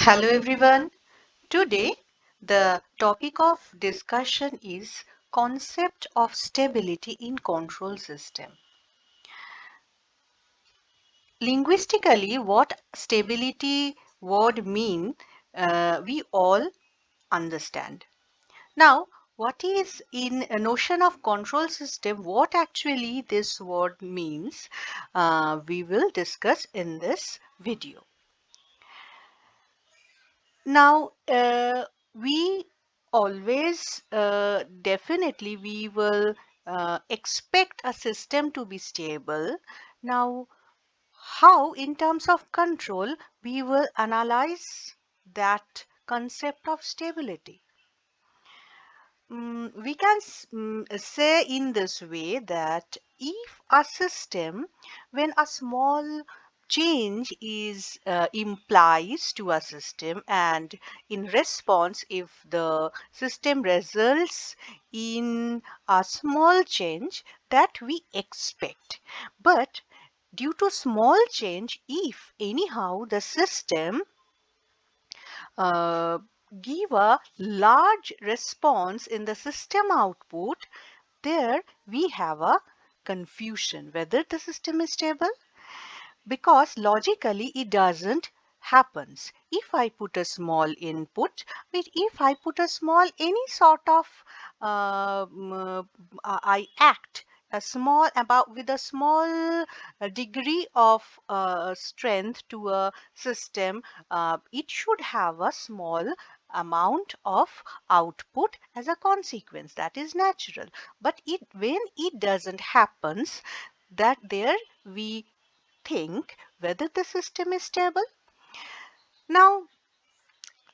Hello everyone. Today the topic of discussion is concept of stability in control system. Linguistically, what stability word mean, we all understand. Now, what is in a notion of control system, what actually this word means, we will discuss in this video. Now, we always definitely we will expect a system to be stable. Now, how in terms of control we will analyze that concept of stability? We can say in this way that if a system, when a small change is implies to a system, and in response if the system results in a small change that we expect, but due to small change, if anyhow the system uh, give a large response in the system output, there we have a confusion whether the system is stable, because logically it doesn't happens. If I put a small input, but if I put a small any sort of I act a small about with a small degree of strength to a system, it should have a small amount of output as a consequence. That is natural. But when it doesn't happens, that there we think whether the system is stable. Now,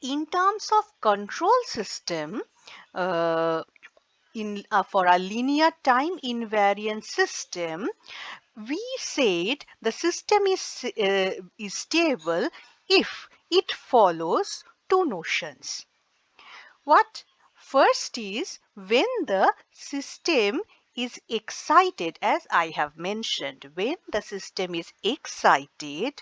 in terms of control system, uh, in for a linear time invariant system, we said the system is stable if it follows two notions. What? First is when the system is excited, as I have mentioned, when the system is excited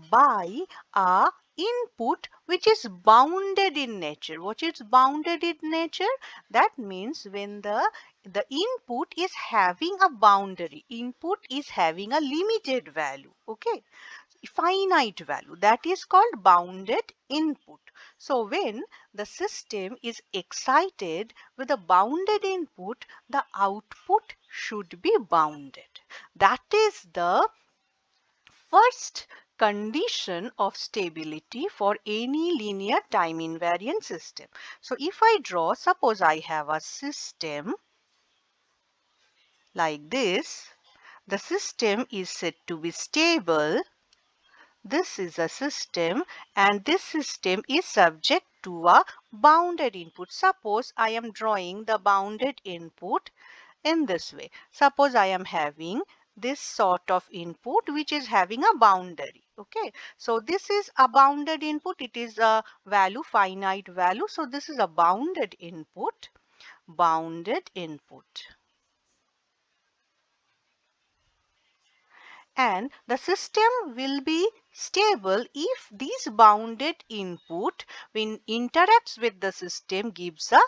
by a input which is bounded in nature. What is bounded in nature? That means when the input is having a boundary, input is having a limited value, okay, finite value, that is called bounded input. So when the system is excited with a bounded input, the output should be bounded. That is the first condition of stability for any linear time invariant system. So if I draw, suppose I have a system like this, the system is said to be stable. This is a system, and this system is subject to a bounded input. Suppose I am drawing the bounded input in this way. Suppose I am having this sort of input which is having a boundary. Okay, so this is a bounded input. It is a value, finite value. So this is a bounded input, bounded input. And the system will be stable if this bounded input, when interacts with the system, gives a,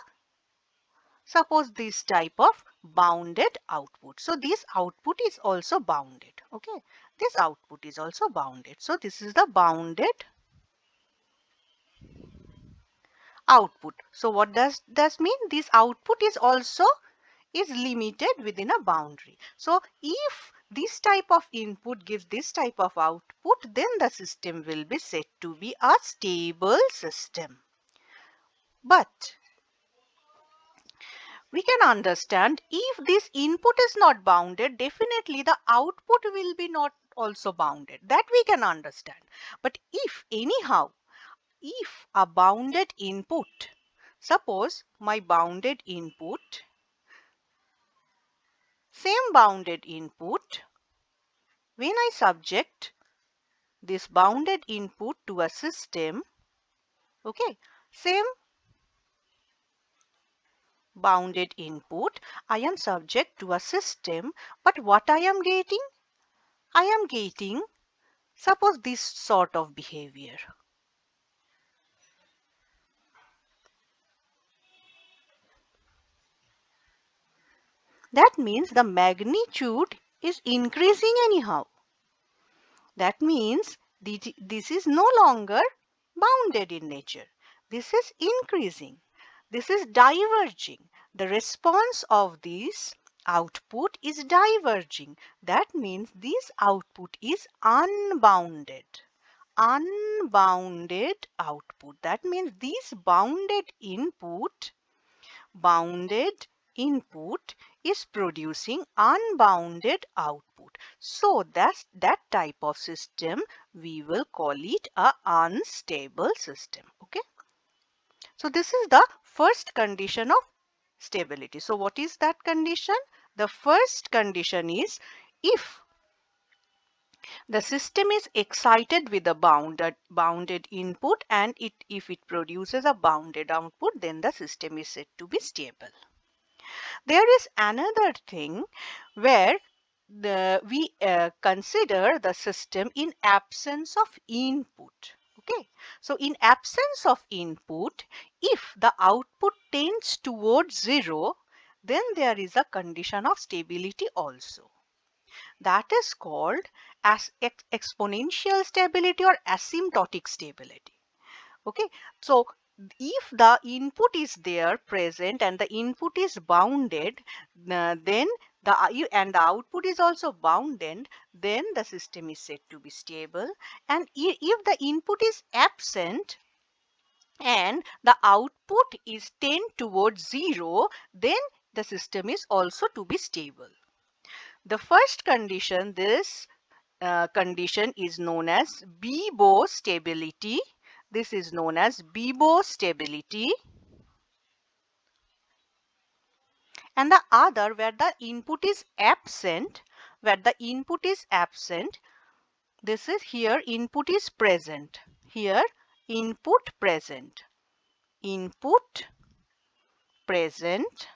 suppose, this type of bounded output. So this output is also bounded. Okay, this output is also bounded. So this is the bounded output. So what does this mean? This output is also is limited within a boundary. So if this type of input gives this type of output, then the system will be said to be a stable system. But we can understand if this input is not bounded, definitely the output will be not also bounded. That we can understand. But if anyhow, if a bounded input, suppose my bounded input, same bounded input, when I subject this bounded input to a system, okay, same bounded input, I am subject to a system, but what I am getting? I am getting, suppose, this sort of behavior. That means the magnitude is increasing anyhow. That means this is no longer bounded in nature. This is increasing. This is diverging. The response of this output is diverging. That means this output is unbounded. Unbounded output. That means this bounded input is producing unbounded output. So that type of system we will call it a unstable system. Okay. So this is the first condition of stability. So what is that condition? The first condition is if the system is excited with a bounded input and if it produces a bounded output, then the system is said to be stable. There is another thing where we consider the system in absence of input. Okay, so in absence of input, if the output tends towards 0, then there is a condition of stability also. That is called as exponential stability or asymptotic stability. Okay, so if the input is there present and the input is bounded, then and the output is also bounded, then the system is said to be stable. And if the input is absent and the output is tend towards 0, then the system is also to be stable. The first condition, this condition is known as Bibo stability. This is known as Bibo stability. And the other where the input is absent, this is here input is present. Here input present. Input present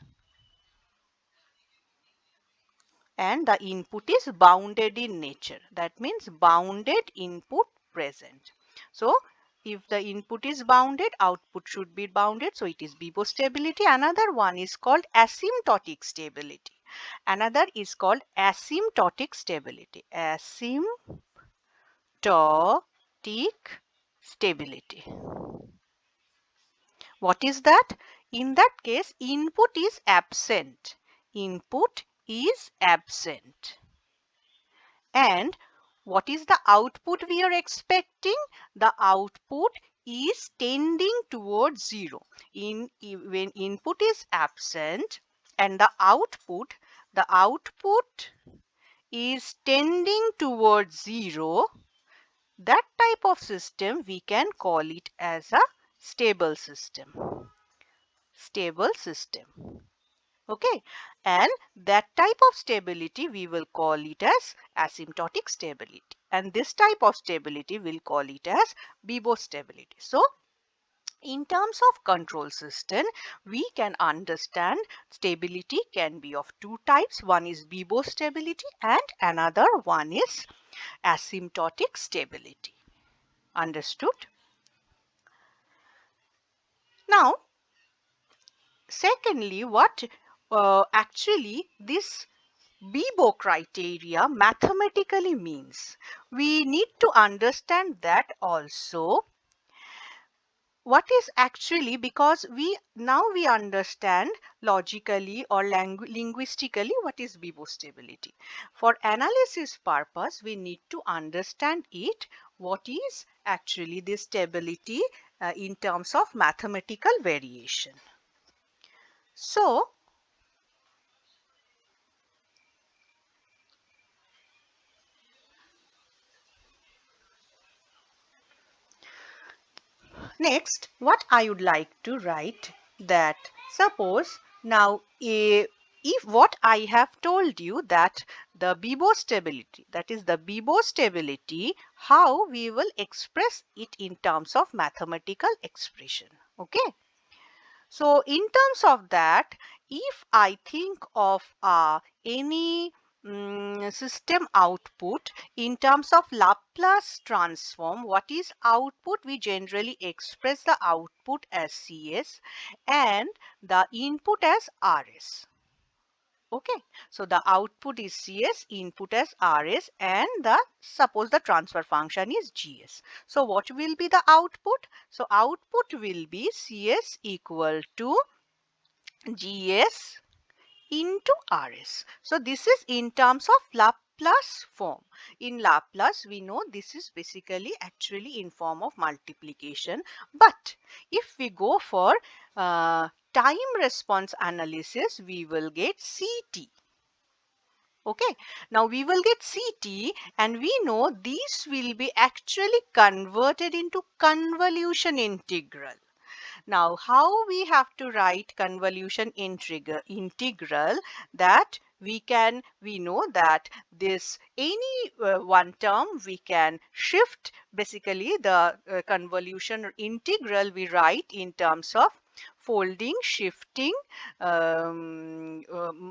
and the input is bounded in nature. That means bounded input present. So if the input is bounded, output should be bounded. So it is Bibo stability. Another one is called asymptotic stability. Another is called asymptotic stability. Asymptotic stability. What is that? In that case, input is absent. Input is absent. And what is the output we are expecting? The output is tending towards 0. When input is absent and the output is tending towards 0, that type of system we can call it as a stable system. Stable system. Okay, and that type of stability we will call it as asymptotic stability, and this type of stability we'll call it as Bibo stability. So in terms of control system, we can understand stability can be of two types. One is Bibo stability and another one is asymptotic stability. Understood? Now secondly, what actually this Bibo criteria mathematically means. We need to understand that also. What is actually, because we understand logically or linguistically what is Bibo stability. For analysis purpose, we need to understand it. What is actually this stability in terms of mathematical variation. So next, what I would like to write that suppose now if what I have told you that the Bibo stability, that is the Bibo stability, how we will express it in terms of mathematical expression. Okay. So in terms of that, if I think of any system output in terms of Laplace transform, what is output? We generally express the output as Cs and the input as Rs. Okay, so the output is CS, input as RS, and suppose the transfer function is GS. So what will be the output? So output will be CS equal to GS into RS. So this is in terms of Laplace form. In Laplace, we know this is basically actually in form of multiplication. But if we go for time response analysis, we will get CT. Okay, now we will get CT, and we know these will be actually converted into convolution integral. Now, how we have to write convolution integral, that we know that this any one term we can shift, basically the convolution integral we write in terms of folding, shifting,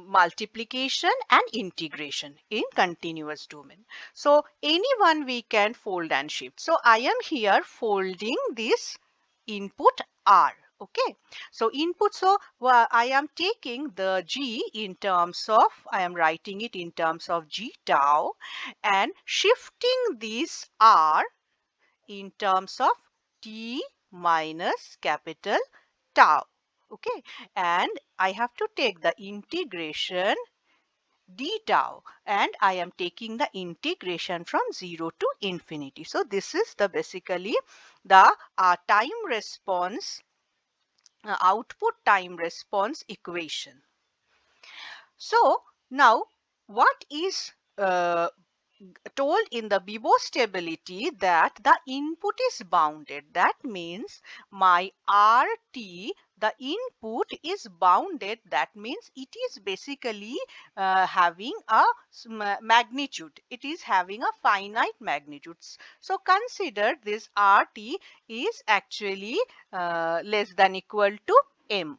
multiplication and integration in continuous domain. So any one we can fold and shift. So I am here folding this input R. Okay, so input, so I am taking the G in terms of, I am writing it in terms of G tau, and shifting this R in terms of T minus capital tau. Okay, and I have to take the integration d tau, and I am taking the integration from 0 to infinity. So this is the basically the time response, output time response equation. So now what is told in the Bibo stability, that the input is bounded. That means my RT, the input is bounded. That means it is basically having a magnitude. It is having a finite magnitude. So consider this RT is actually less than equal to M.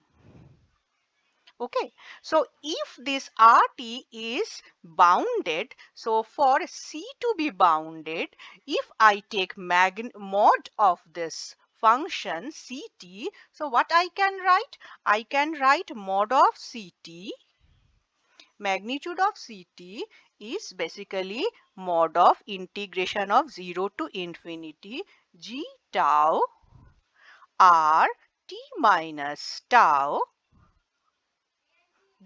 Okay, so if this RT is bounded, so for C to be bounded, if I take mod of this function CT, so what I can write? I can write mod of CT, magnitude of CT is basically mod of integration of 0 to infinity G tau R T minus tau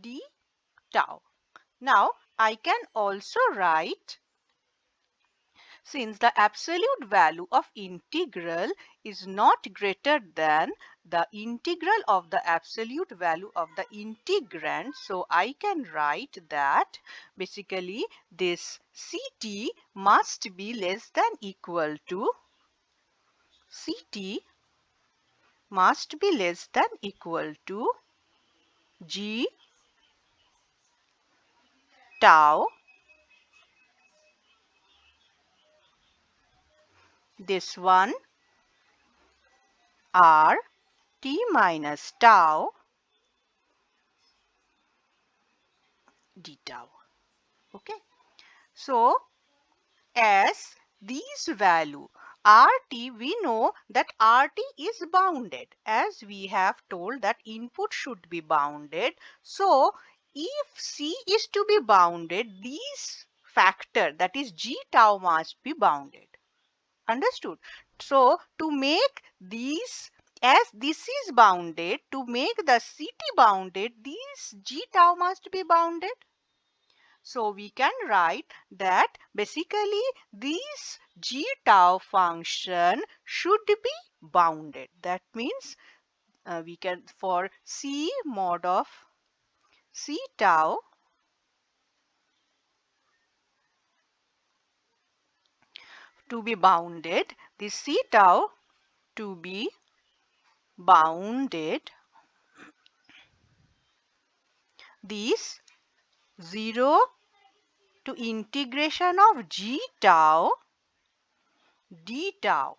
d tau. Now, I can also write, since the absolute value of integral is not greater than the integral of the absolute value of the integrand, so I can write that basically this CT must be less than equal to, CT must be less than equal to G tau, this one, R T minus tau d tau. Okay, so as these value RT, we know that RT is bounded, as we have told that input should be bounded. So if C is to be bounded, these factor, that is G tau, must be bounded. Understood? So to make these, as this is bounded, to make the CT bounded, these G tau must be bounded. So we can write that basically this G tau function should be bounded. That means we can, for C mod of C tau to be bounded, this C tau to be bounded, these 0 to integration of G tau d tau,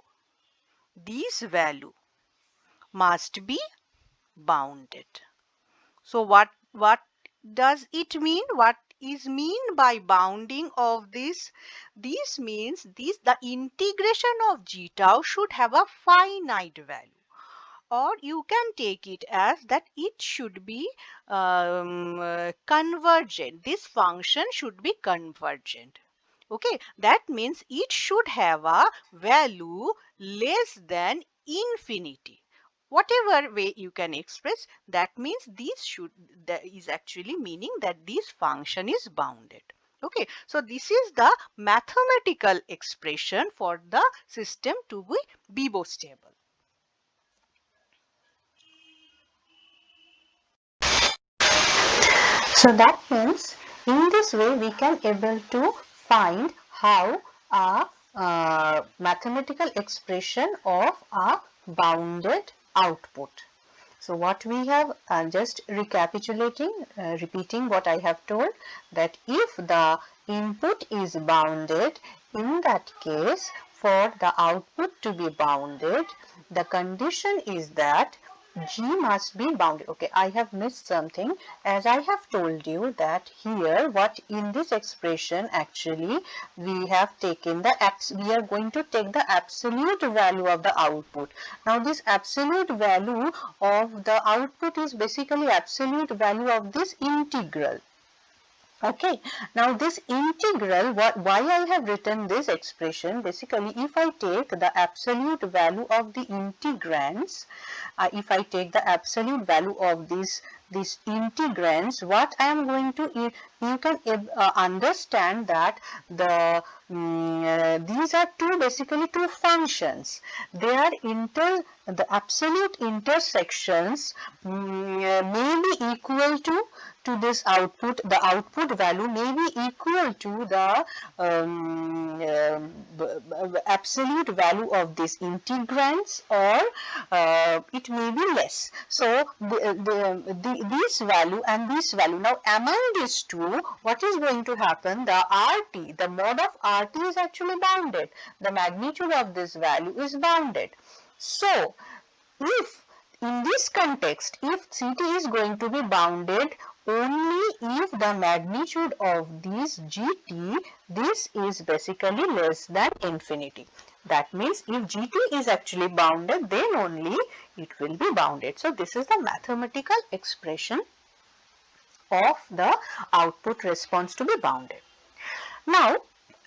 these value must be bounded. So what does it mean? What is mean by bounding of this? This means the integration of G tau should have a finite value. or you can take it as that it should be convergent. This function should be convergent. Okay, that means it should have a value less than infinity. Whatever way you can express, that means this should, that is actually meaning that this function is bounded. Okay, so this is the mathematical expression for the system to be bibostable. So that means in this way we can able to find how a mathematical expression of a bounded output. So what we have, just recapitulating, repeating what I have told, that if the input is bounded, in that case for the output to be bounded, the condition is that G must be bounded. Okay, I have missed something. As I have told you that here, what in this expression actually we have taken the we are going to take the absolute value of the output. Now this absolute value of the output is basically absolute value of this integral. Okay, now this integral, why I have written this expression, basically if I take the absolute value of the integrands, if I take the absolute value of these integrands, what I am going to, you can understand that the these are basically two functions. They are the absolute intersections may be equal to this output. The output value may be equal to the absolute value of these integrands, or it may be less. So this value and this value, now among these two, what is going to happen? The RT, the mod of RT is actually bounded. The magnitude of this value is bounded. So if in this context, if CT is going to be bounded only if the magnitude of this GT, this is basically less than infinity. That means if GT is actually bounded, then only it will be bounded. So this is the mathematical expression of the output response to be bounded. Now,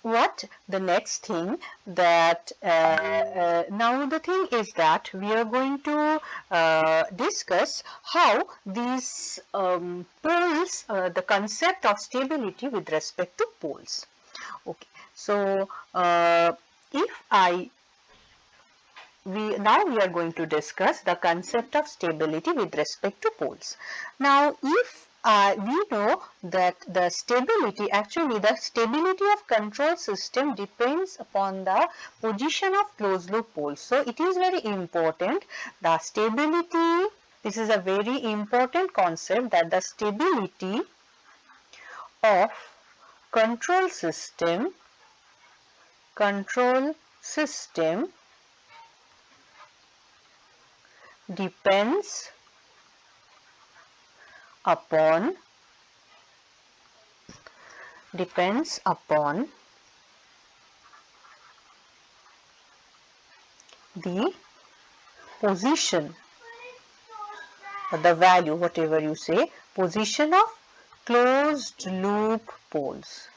what the next thing that now the thing is that we are going to discuss how these poles, the concept of stability with respect to poles. Okay, so if now we are going to discuss the concept of stability with respect to poles. Now, if we know that the stability of control system depends upon the position of closed loop poles. So it is very important, the stability, this is a very important concept, that the stability of control system depends upon the position, or the value, whatever you say, position of closed loop poles.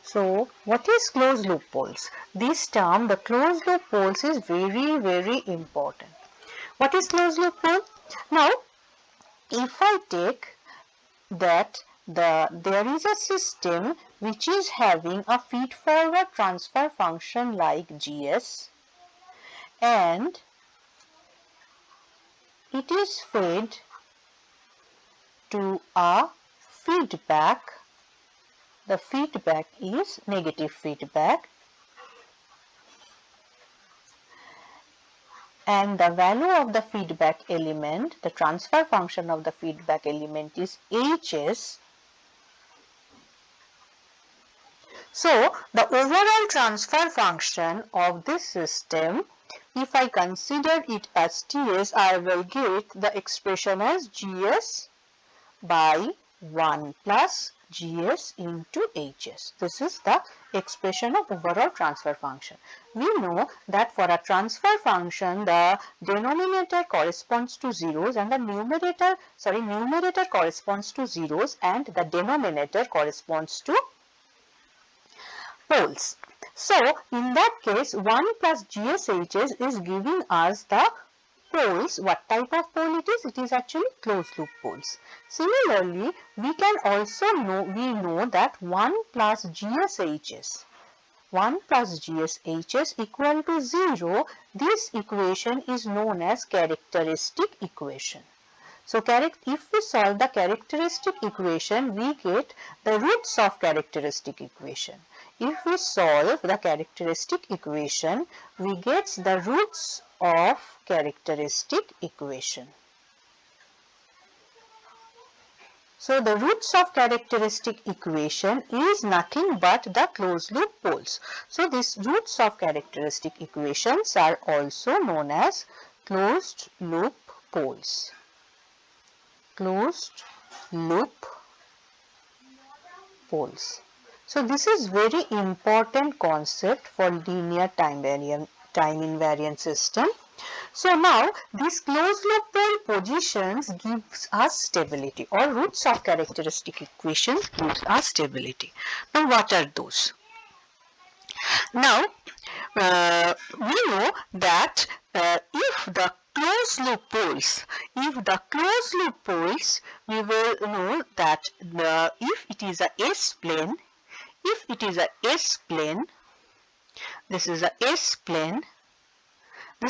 So what is closed loop poles? This term, the closed loop poles, is very, very important. What is closed loop pole? Now, if I take that there is a system which is having a feed-forward transfer function like GS, and it is fed to a feedback. The feedback is negative feedback, and the value of the feedback element, the transfer function of the feedback element, is HS. So the overall transfer function of this system, if I consider it as TS, I will get the expression as GS by 1 plus GS into HS. This is the expression of overall transfer function. We know that for a transfer function, the denominator corresponds to zeros and the numerator corresponds to zeros and the denominator corresponds to poles. So, in that case, 1 plus GSHS is giving us the poles. What type of pole it is? It is actually closed loop poles. Similarly, we can also know that 1 plus GSHS 1 plus GSHS equal to 0. This equation is known as characteristic equation. So, if we solve the characteristic equation, we get the roots of characteristic equation. If we solve the characteristic equation, we get the roots of characteristic equation. So, the roots of characteristic equation is nothing but the closed loop poles. So, these roots of characteristic equations are also known as closed loop poles. Closed loop poles. So, this is very important concept for linear time invariant system. So, now these closed loop pole positions gives us stability, or roots of characteristic equations gives us stability. Now, what are those? Now, we know that if the closed loop poles, we will know that if it is a S-plane, this is a S-plane, this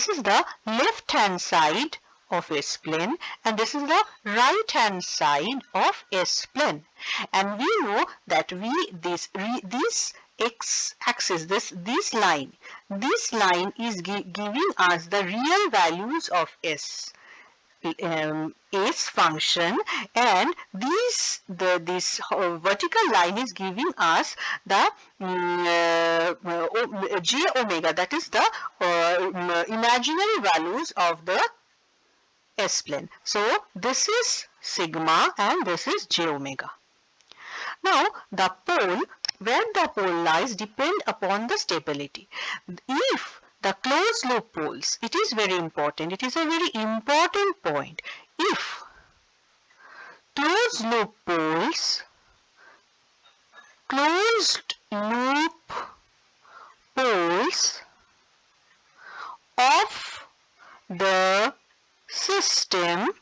is the left hand side of S-plane and this is the right hand side of S-plane, and we know that this x-axis, this line is giving us the real values of S function, and this vertical line is giving us the j omega, that is the imaginary values of the S-plane. So, this is sigma and this is j omega. Now, the pole, where the pole lies depend upon the stability. If the closed loop poles, it is very important, it is a very important point. If closed loop poles of the system,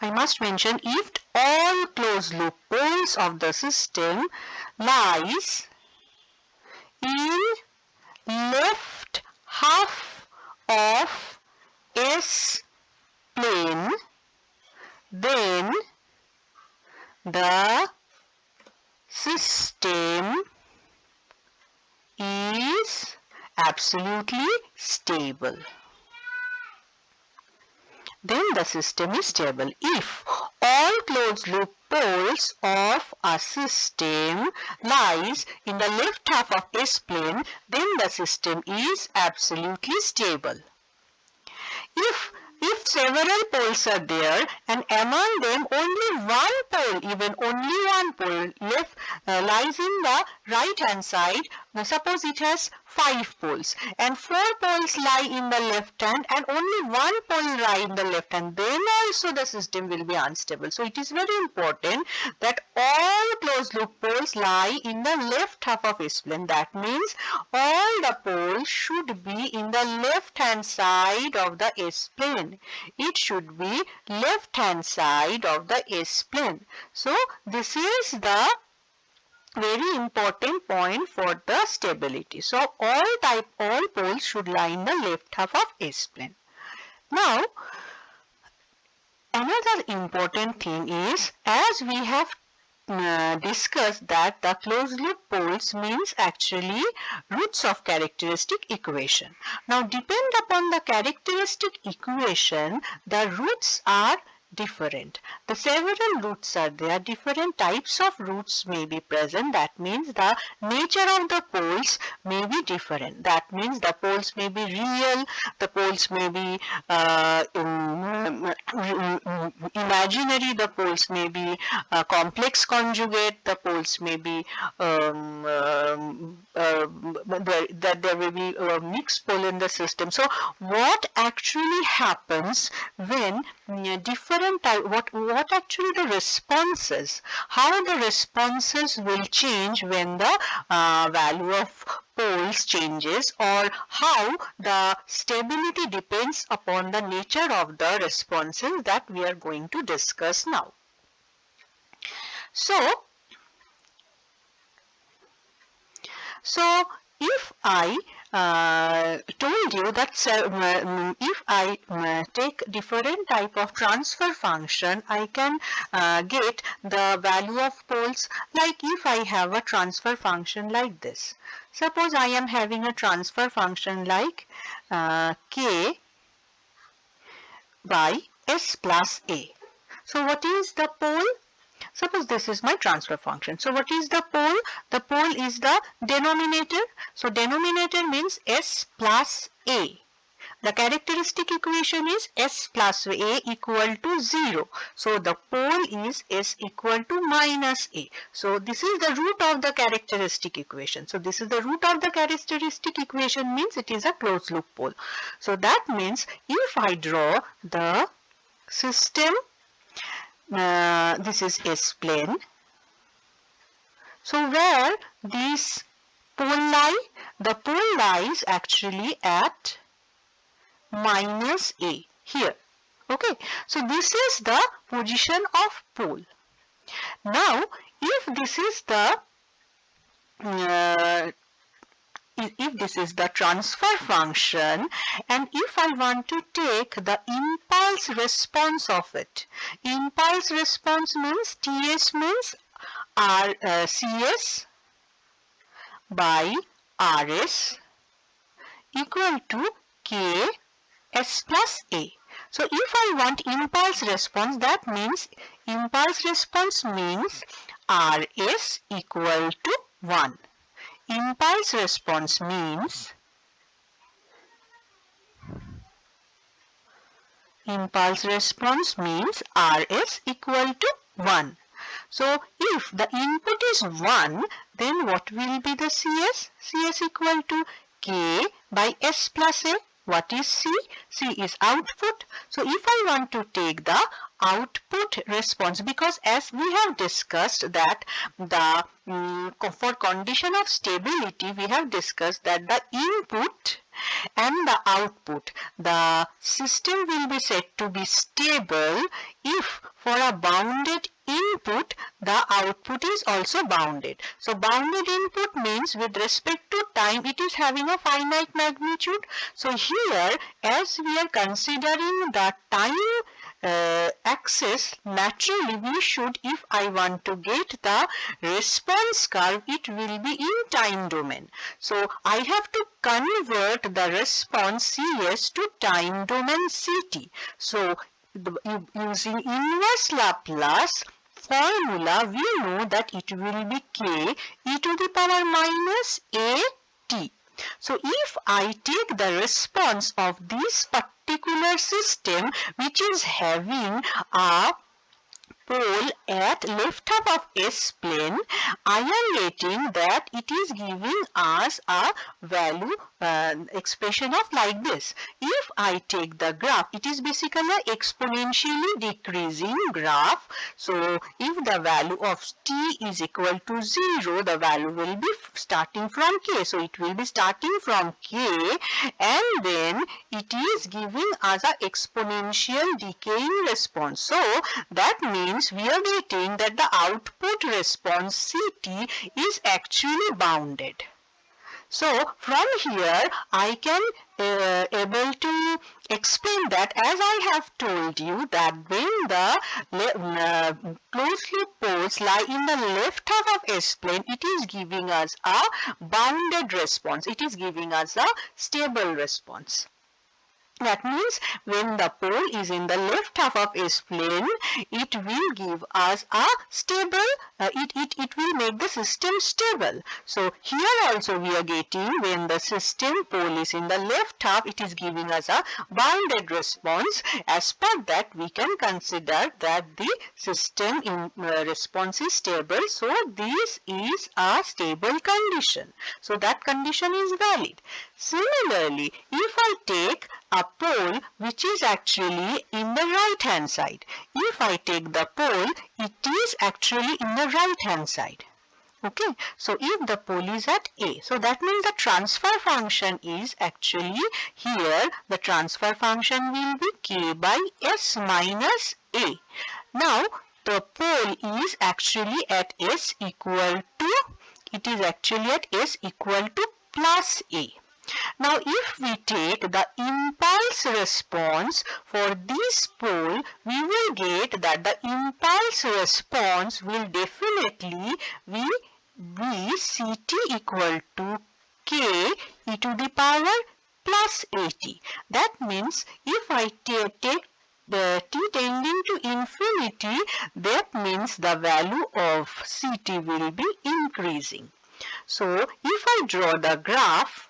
I must mention, if all closed loop poles of the system lies in left half of S plane, then the system is absolutely stable. Then the system is stable. If all closed loop poles of a system lies in the left half of S plane, then the system is absolutely stable. If several poles are there and among them only one pole, even only one pole left lies in the right hand side, now suppose it has 5 poles and 4 poles lie in the left hand and only one pole lie in the left hand, then also the system will be unstable. So, it is very important that all closed loop poles lie in the left half of S plane. That means all the poles should be in the left hand side of the S plane. It should be left hand side of the S plane. So, this is the very important point for the stability. So, all poles should lie in the left half of S plane. Now, another important thing is, as we have discussed, that the closed loop poles means actually roots of characteristic equation. Now, depend upon the characteristic equation, the roots are different. The several roots are there. Different types of roots may be present. That means the nature of the poles may be different. That means the poles may be real, the poles may be imaginary, the poles may be complex conjugate, the poles may be that there will be a mixed pole in the system. So what actually happens when different type, what actually the responses, how the responses will change when the value of poles changes, or how the stability depends upon the nature of the responses that we are going to discuss now. So if I told you that if I take different type of transfer function, I can get the value of poles. Like if I have a transfer function like this. Suppose I am having a transfer function like k by s plus a. So what is the pole? Suppose this is my transfer function. So what is the pole? The pole is the denominator. So denominator means s plus a. The characteristic equation is s plus a equal to 0. So the pole is s equal to minus a. So this is the root of the characteristic equation. So this is the root of the characteristic equation, means it is a closed loop pole. So that means if I draw the system, this is S plane. So where these pole lie? The pole lies actually at minus A here. Okay, so this is the position of pole. Now, if this is the transfer function, and if I want to take the impulse response of it, impulse response means TS means CS by RS equal to K S plus A. So if I want impulse response, that means impulse response means RS equal to 1. Impulse response means RS equal to 1. So if the input is 1, then what will be the CS? CS equal to K by S plus A. What is C? C is output. So if I want to take the output response, because as we have discussed that the for condition of stability, we have discussed that the input and the output, the system will be said to be stable if for a bounded input the output is also bounded. So bounded input means with respect to time it is having a finite magnitude. So here, as we are considering the time axis, naturally we should, if I want to get the response curve, it will be in time domain. So I have to convert the response CS to time domain CT. So using inverse Laplace formula, we know that it will be k e to the power minus a t. So if I take the response of this particular system, which is having a pole at left half of S plane, I am getting that it is giving us a value expression of like this. If I take the graph, it is basically an exponentially decreasing graph. So if the value of t is equal to 0, the value will be starting from k. So it will be starting from k, and then it is giving us an exponential decaying response. So that means we are getting that the output response CT is actually bounded. So from here I can able to explain that, as I have told you, that when the closed loop poles lie in the left half of S plane, it is giving us a bounded response. It is giving us a stable response. That means when the pole is in the left half of S plane, it will give us a stable, it will make the system stable. So here also we are getting when the system pole is in the left half, it is giving us a bounded response. As per that, we can consider that the system in response is stable. So this is a stable condition. So that condition is valid. Similarly, if I take a pole which is actually in the right hand side. If I take the pole, it is actually in the right hand side. Okay, so if the pole is at A, so that means the transfer function is actually here, the transfer function will be K by S minus A. Now, the pole is actually at S equal to, it is actually at S equal to plus A. Now, if we take the impulse response for this pole, we will get that the impulse response will definitely be Ct equal to K e to the power plus At. That means if I take the t tending to infinity, that means the value of Ct will be increasing. So, if I draw the graph,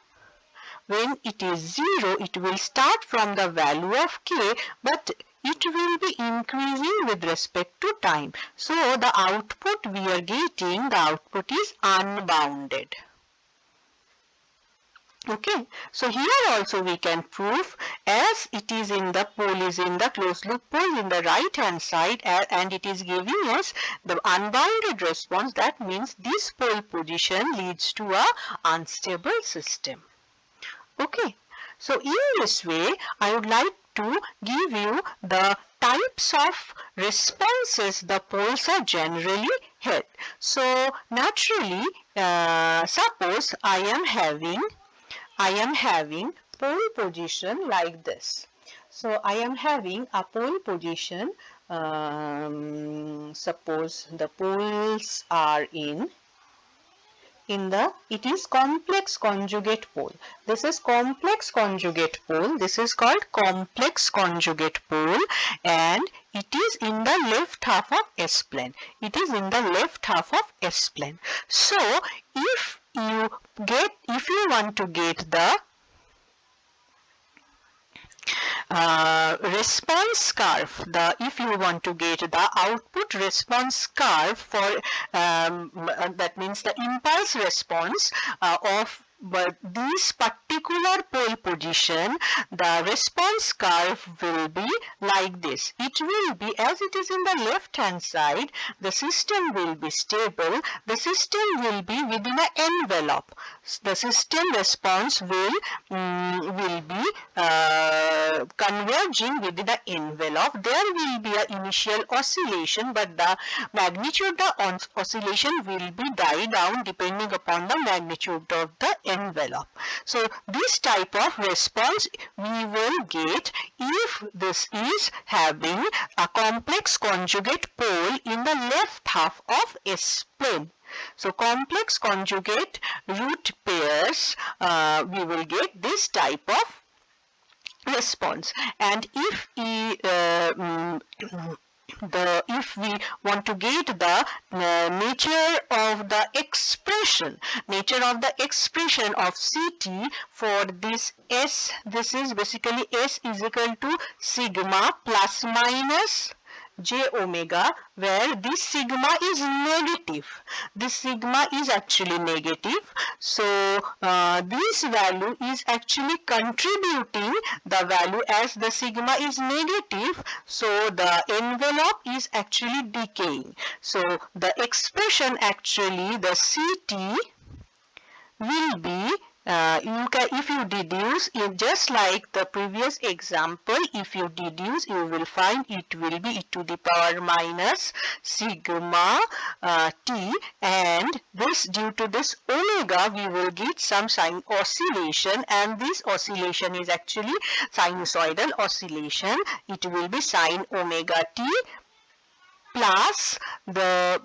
when it is 0, it will start from the value of k, but it will be increasing with respect to time. So the output we are getting, the output is unbounded. Okay, so here also we can prove as it is in the pole is in the closed loop pole in the right hand side and it is giving us the unbounded response. That means this pole position leads to a unstable system. Okay, so in this way, I would like to give you the types of responses the poles are generally held. So naturally, suppose I am having pole position like this. So I am having a pole position. Suppose the poles are it is complex conjugate pole. This is complex conjugate pole. This is called complex conjugate pole and it is in the left half of S plane. It is in the left half of S plane. So if you want to get the response curve, if you want to get the output response curve for that means the impulse response of this particular pole position, the response curve will be like this. It will be as it is in the left hand side, the system will be stable, the system will be within an envelope. The system response will be converging within the envelope. There will be an initial oscillation, but the magnitude of the oscillation will be die down depending upon the magnitude of the envelope. So this type of response we will get if this is having a complex conjugate pole in the left half of S plane. So complex conjugate root pairs, we will get this type of response. And if if we want to get the nature of the expression of Ct for this S, this is basically S is equal to sigma plus minus j omega, where this sigma is negative. This sigma is actually negative. So this value is actually contributing the value as the sigma is negative. So the envelope is actually decaying. So the expression actually the Ct will be if you deduce it just like the previous example, if you deduce you will find it will be e to the power minus sigma t, and this due to this omega we will get some sign oscillation, and this oscillation is actually sinusoidal oscillation. It will be sin omega t plus the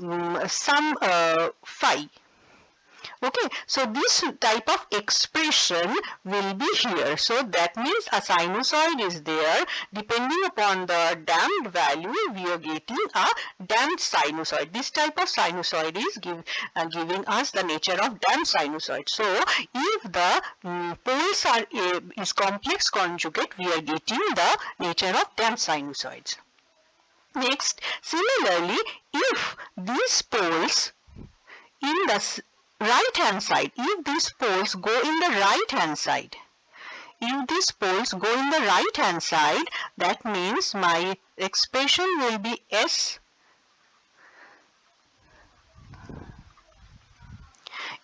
some phi. Okay, so this type of expression will be here. So that means a sinusoid is there. Depending upon the damped value, we are getting a damped sinusoid. This type of sinusoid is giving us the nature of damped sinusoid. So if the poles are is complex conjugate, we are getting the nature of damped sinusoids. Next, similarly, if these poles in the right hand side, if these poles go in the right hand side, if these poles go in the right hand side, that means my expression will be S.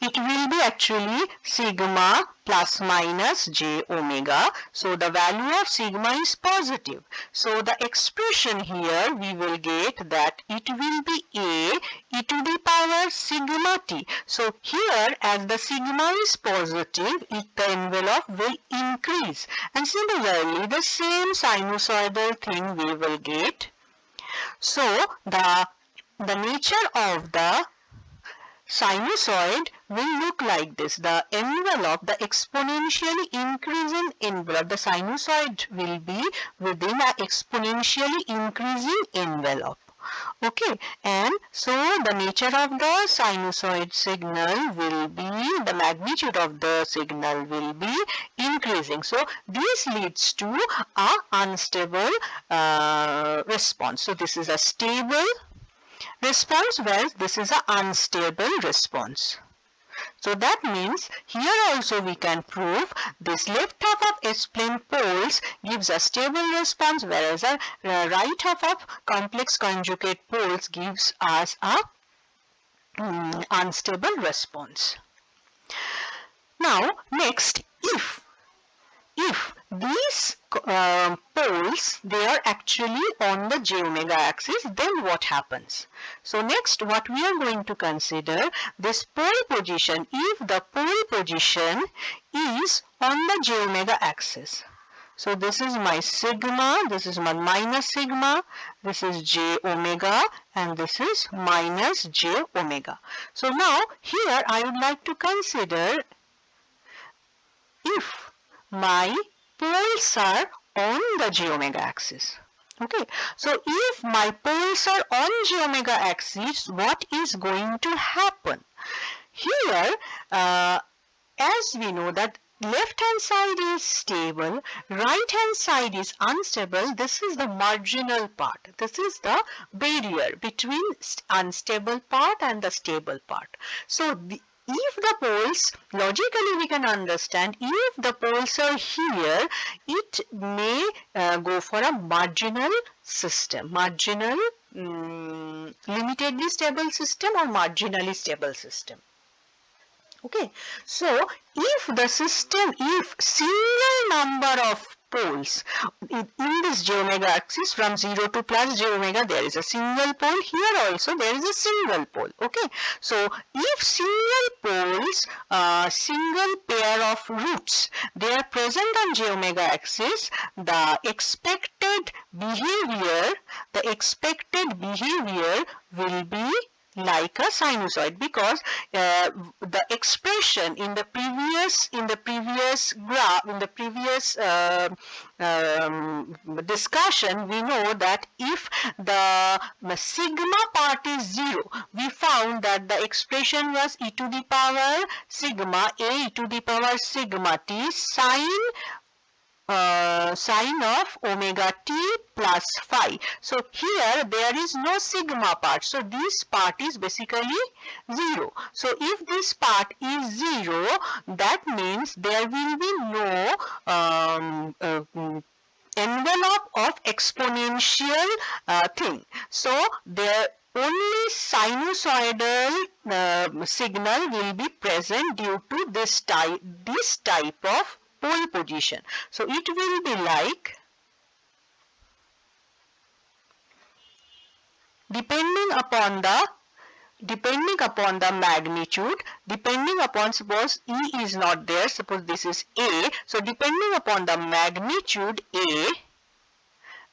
It will be actually sigma plus minus j omega. So the value of sigma is positive. So the expression here we will get that it will be a e to the power sigma t. So here as the sigma is positive, the envelope will increase. And similarly the same sinusoidal thing we will get. So the nature of the sinusoid will look like this. The envelope, the exponentially increasing envelope, the sinusoid will be within an exponentially increasing envelope. Okay, and so the nature of the sinusoid signal will be, the magnitude of the signal will be increasing. So this leads to a unstable response. So this is a stable response, whereas this is an unstable response. So that means here also we can prove this left half of S-plane poles gives a stable response, whereas a right half of complex conjugate poles gives us a unstable response. Now next, if these poles they are actually on the j omega axis, then what happens? So next what we are going to consider this pole position. If the pole position is on the j omega axis, so this is my sigma, this is my minus sigma, this is j omega, and this is minus j omega. So now here I would like to consider if my poles are on the j omega axis. Okay, so if my poles are on j omega axis, what is going to happen? Here, as we know that left hand side is stable, right hand side is unstable. This is the marginal part. This is the barrier between unstable part and the stable part. So if the poles, logically we can understand, if the poles are here, it may go for a marginal system, marginal limitedly stable system or marginally stable system. Okay, so if the system, if single number of poles in this j omega axis from 0 to plus j omega, there is a single pole. Here also there is a single pole. Okay, so if single poles, single pair of roots, they are present on j omega axis, the expected behavior will be like a sinusoid, because the expression in the previous discussion, we know that if the sigma part is 0, we found that the expression was e to the power sigma a e to the power sigma t sine of omega t plus phi. So here there is no sigma part. So this part is basically 0. So if this part is 0, that means there will be no envelope of exponential thing. So there only sinusoidal signal will be present due to this type of pole position. So it will be like, depending upon the magnitude, depending upon, suppose E is not there, suppose this is A, so depending upon the magnitude A,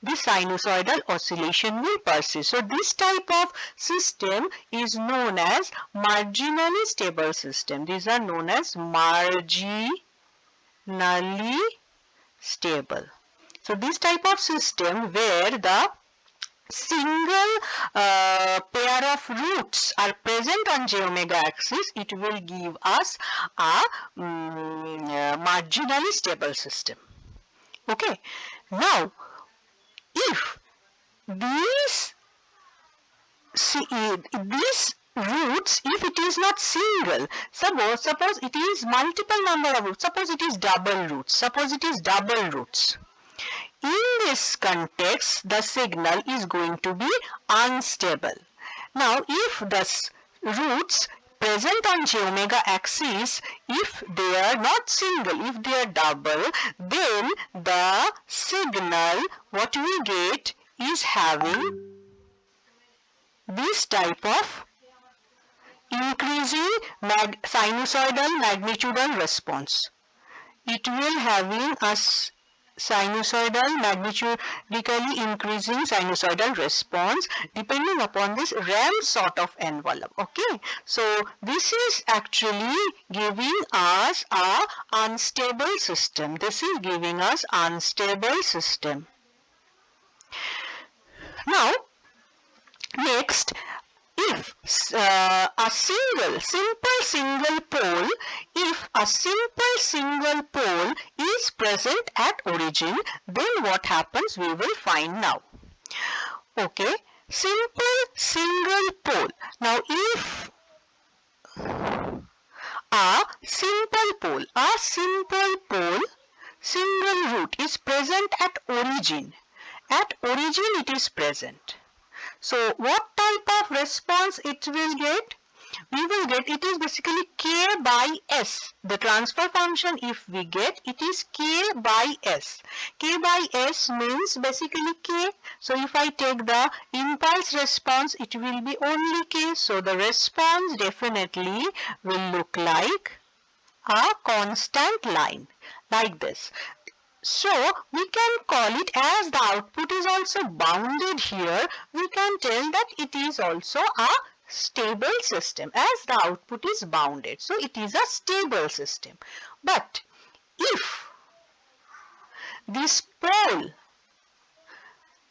this sinusoidal oscillation will persist. So this type of system is known as marginally stable system. These are known as marginally stable. So this type of system where the single pair of roots are present on j omega axis, it will give us a marginally stable system. Okay. Now, if these these roots, if it is not single, suppose it is multiple number of roots, suppose it is double roots. In this context, the signal is going to be unstable. Now, if the roots present on j omega axis, if they are not single, if they are double, then the signal what we get is having this type of increasing sinusoidal magnitudal response. It will having a sinusoidal magnitudically increasing sinusoidal response depending upon this RAM sort of envelope. Okay, so this is actually giving us a unstable system. This is giving us unstable system. Now, next, if a simple single pole, if a simple single pole is present at origin, then what happens we will find now. Okay, simple single pole. Now, if a simple pole, single root is present at origin it is present. So what type of response it will get? We will get, it is basically K by S. The transfer function if we get, it is K by S. K by S means basically K. So if I take the impulse response, it will be only K. So the response definitely will look like a constant line, like this. So we can call it, as the output is also bounded here, we can tell that it is also a stable system as the output is bounded. So it is a stable system. But if this pole,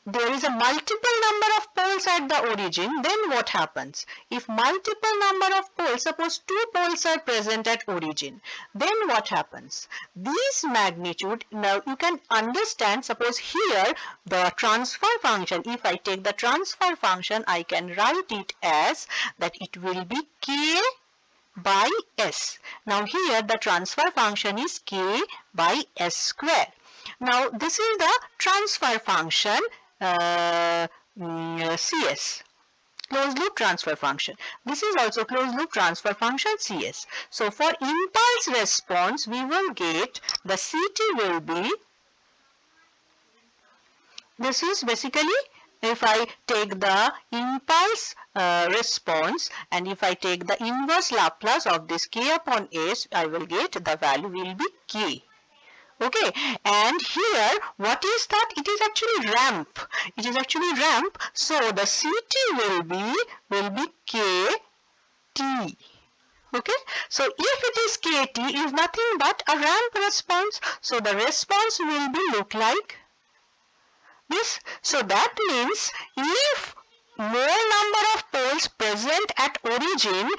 there is a multiple number of poles at the origin, then what happens? If multiple number of poles, suppose 2 poles are present at origin, then what happens? This magnitude, now you can understand, suppose here the transfer function, if I take the transfer function, I can write it as that it will be K by S. Now here the transfer function is K by S square. Now this is the transfer function CS, closed loop transfer function. This is also closed loop transfer function CS. So for impulse response, we will get the CT will be, this is basically, if I take the impulse response and if I take the inverse Laplace of this K upon S, I will get the value will be K. Okay, and here what is that? It is actually ramp. It is actually ramp. So the CT will be KT. Okay, so if it is KT is nothing but a ramp response. So the response will be look like this. So that means if more number of poles present at origin,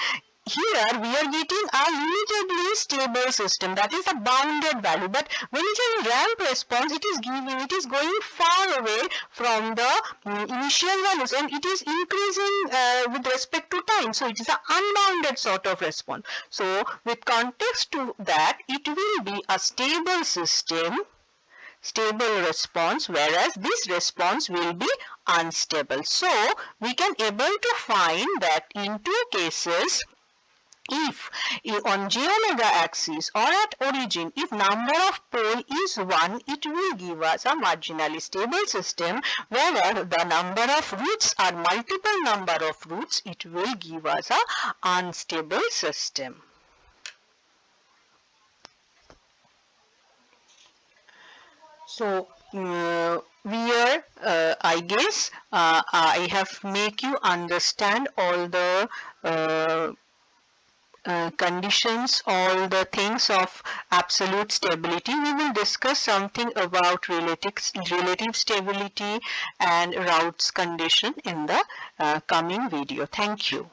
here we are getting a limitedly stable system, that is a bounded value. But when it is ramp response, it is going far away from the initial values and it is increasing with respect to time. So it is an unbounded sort of response. So with context to that, it will be a stable system, stable response, whereas this response will be unstable. So we can able to find that in two cases, if on j omega axis or at origin, if number of pole is 1, it will give us a marginally stable system, whereas the number of roots are multiple number of roots, it will give us a unstable system. So Where I guess I have make you understand all the uh, conditions, all the things of absolute stability. We will discuss something about relative stability and Raoult's condition in the coming video. Thank you.